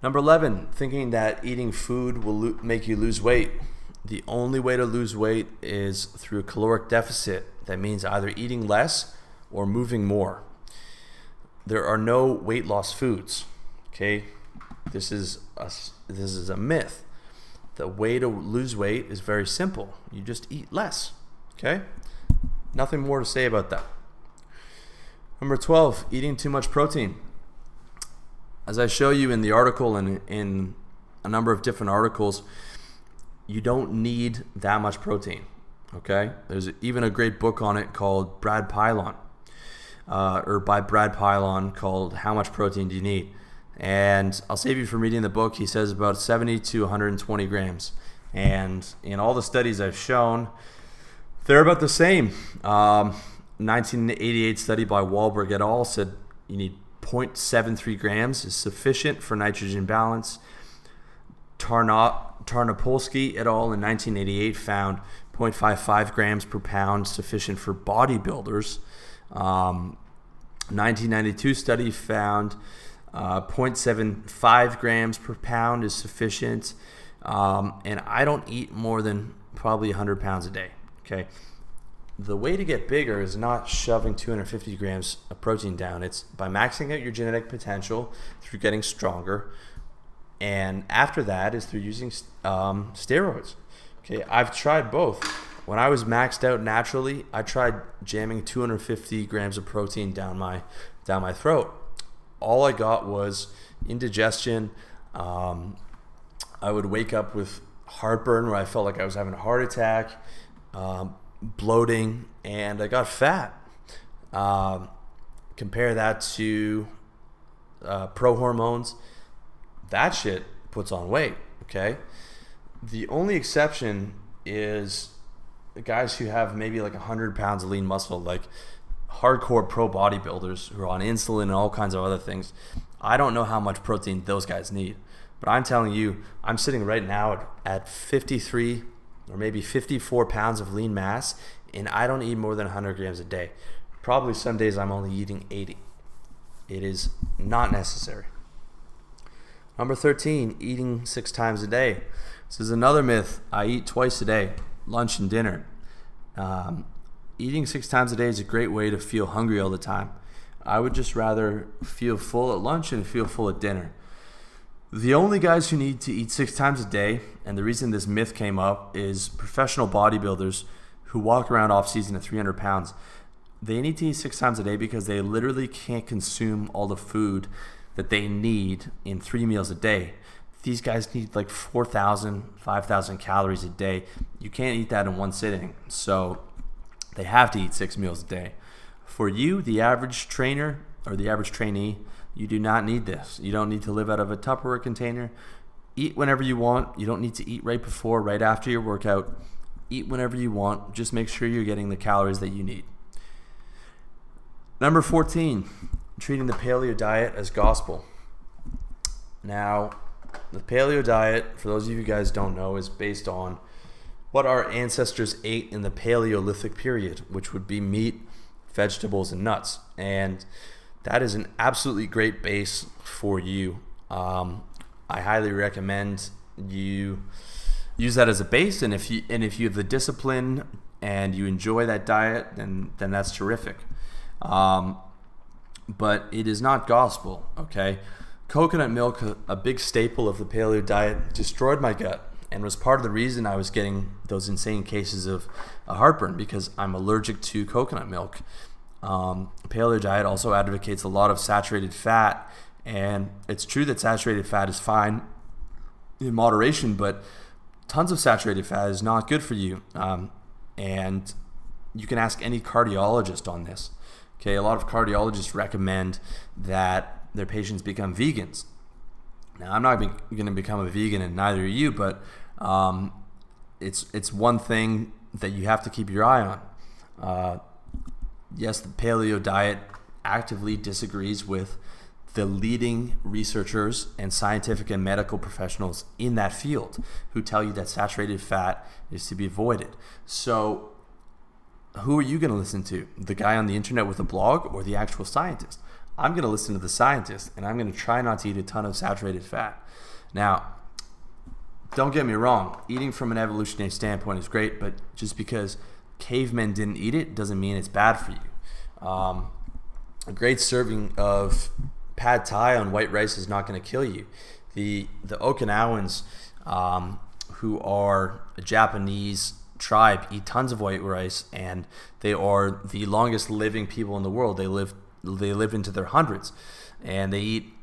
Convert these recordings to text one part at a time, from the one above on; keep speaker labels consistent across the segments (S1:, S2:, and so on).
S1: Number 11, thinking that eating food will make you lose weight. The only way to lose weight is through a caloric deficit. That means either eating less or moving more. There are no weight loss foods. Okay, this is a myth. The way to lose weight is very simple. You just eat less. Okay, nothing more to say about that. Number 12, eating too much protein. As I show you in the article and in a number of different articles, you don't need that much protein. Okay, there's even a great book on it called by Brad Pilon, called How Much Protein Do You Need? And I'll save you from reading the book. He says about 70 to 120 grams. And in all the studies I've shown, they're about the same. 1988 study by Wahlberg et al. Said you need 0.73 grams is sufficient for nitrogen balance. Tarnopolsky et al. In 1988 found 0.55 grams per pound sufficient for bodybuilders. 1992 study found 0.75 grams per pound is sufficient. And I don't eat more than probably 100 pounds a day. Okay. The way to get bigger is not shoving 250 grams of protein down. It's by maxing out your genetic potential through getting stronger. And after that is through using steroids. Okay, I've tried both. When I was maxed out naturally, I tried jamming 250 grams of protein down my throat. All I got was indigestion. I would wake up with heartburn where I felt like I was having a heart attack. Bloating, and I got fat. Compare that to pro hormones. That shit puts on weight. Okay, the only exception is the guys who have maybe like 100 pounds of lean muscle, like hardcore pro bodybuilders who are on insulin and all kinds of other things. I don't know how much protein those guys need, but I'm telling you, I'm sitting right now at 53 or maybe 54 pounds of lean mass, and I don't eat more than 100 grams a day. Probably some days I'm only eating 80. It is not necessary. Number 13, eating 6 times a day. This is another myth. I eat twice a day, lunch and dinner. Eating 6 times a day is a great way to feel hungry all the time. I would just rather feel full at lunch and feel full at dinner. The only guys who need to eat 6 times a day, and the reason this myth came up, is professional bodybuilders who walk around off season at 300 pounds. They need to eat 6 times a day because they literally can't consume all the food that they need in 3 meals a day. These guys need like 4,000, 5,000 calories a day. You can't eat that in one sitting. So they have to eat 6 meals a day. For you, the average trainer or the average trainee, you do not need this. You don't need to live out of a Tupperware container. Eat whenever you want. You don't need to eat right before, right after your workout. Eat whenever you want. Just make sure you're getting the calories that you need. Number 14, treating the paleo diet as gospel. Now, the paleo diet, for those of you guys don't know, is based on what our ancestors ate in the Paleolithic period, which would be meat, vegetables, and nuts. And that is an absolutely great base for you. I highly recommend you use that as a base, and if you have the discipline and you enjoy that diet, then that's terrific. But it is not gospel, okay? Coconut milk, a big staple of the paleo diet, destroyed my gut and was part of the reason I was getting those insane cases of heartburn, because I'm allergic to coconut milk. Paleo diet also advocates a lot of saturated fat, and it's true that saturated fat is fine in moderation, but tons of saturated fat is not good for you. And you can ask any cardiologist on this. Okay, a lot of cardiologists recommend that their patients become vegans. Now, I'm not going to become a vegan, and neither are you, but it's one thing that you have to keep your eye on. Yes, the paleo diet actively disagrees with the leading researchers and scientific and medical professionals in that field who tell you that saturated fat is to be avoided. So who are you going to listen to? The guy on the internet with a blog or the actual scientist? I'm going to listen to the scientists, and I'm going to try not to eat a ton of saturated fat. Now, don't get me wrong, eating from an evolutionary standpoint is great, but just because cavemen didn't eat it doesn't mean it's bad for you. A great serving of pad thai on white rice is not going to kill you. The Okinawans, who are a Japanese tribe, eat tons of white rice, and they are the longest living people in the world. They live into their hundreds, and they eat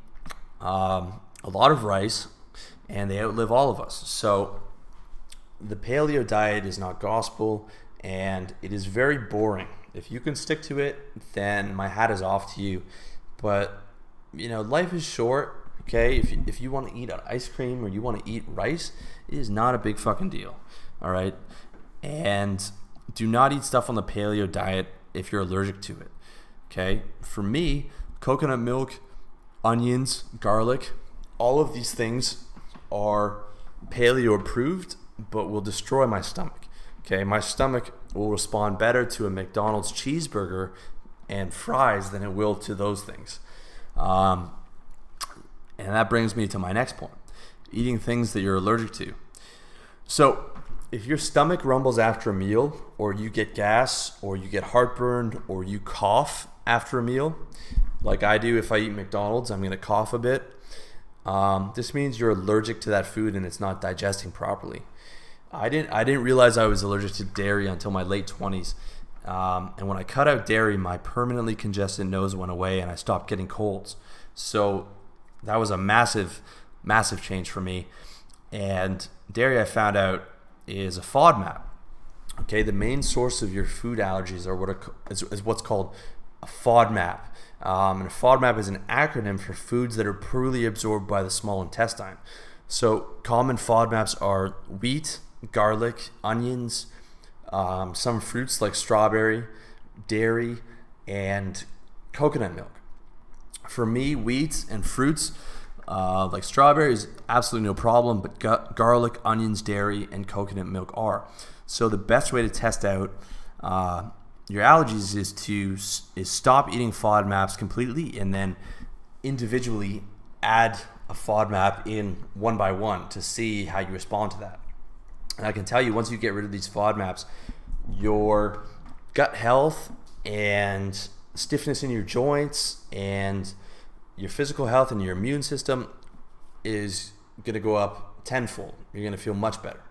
S1: a lot of rice, and they outlive all of us. So the paleo diet is not gospel, and it is very boring. If you can stick to it, then my hat is off to you. But life is short. Okay, if you want to eat ice cream or you want to eat rice, it is not a big fucking deal. All right, and do not eat stuff on the paleo diet if you're allergic to it. Okay, for me, coconut milk, onions, garlic, all of these things are paleo approved, but will destroy my stomach. Okay, my stomach will respond better to a McDonald's cheeseburger and fries than it will to those things. And that brings me to my next point, eating things that you're allergic to. So if your stomach rumbles after a meal, or you get gas, or you get heartburn, or you cough after a meal, like I do if I eat McDonald's, I'm going to cough a bit. This means you're allergic to that food and it's not digesting properly. I didn't realize I was allergic to dairy until my late 20s. And when I cut out dairy, my permanently congested nose went away and I stopped getting colds. So that was a massive, massive change for me. And dairy, I found out, is a FODMAP. Okay, the main source of your food allergies is what's called a FODMAP. And a FODMAP is an acronym for foods that are poorly absorbed by the small intestine. So common FODMAPs are wheat, garlic, onions, some fruits like strawberry, dairy, and coconut milk. For me, wheat and fruits like strawberry is absolutely no problem, but garlic, onions, dairy, and coconut milk are. So the best way to test out your allergies is stop eating FODMAPs completely, and then individually add a FODMAP in one by one to see how you respond to that. And I can tell you, once you get rid of these FODMAPs, your gut health and stiffness in your joints and your physical health and your immune system is going to go up tenfold. You're going to feel much better.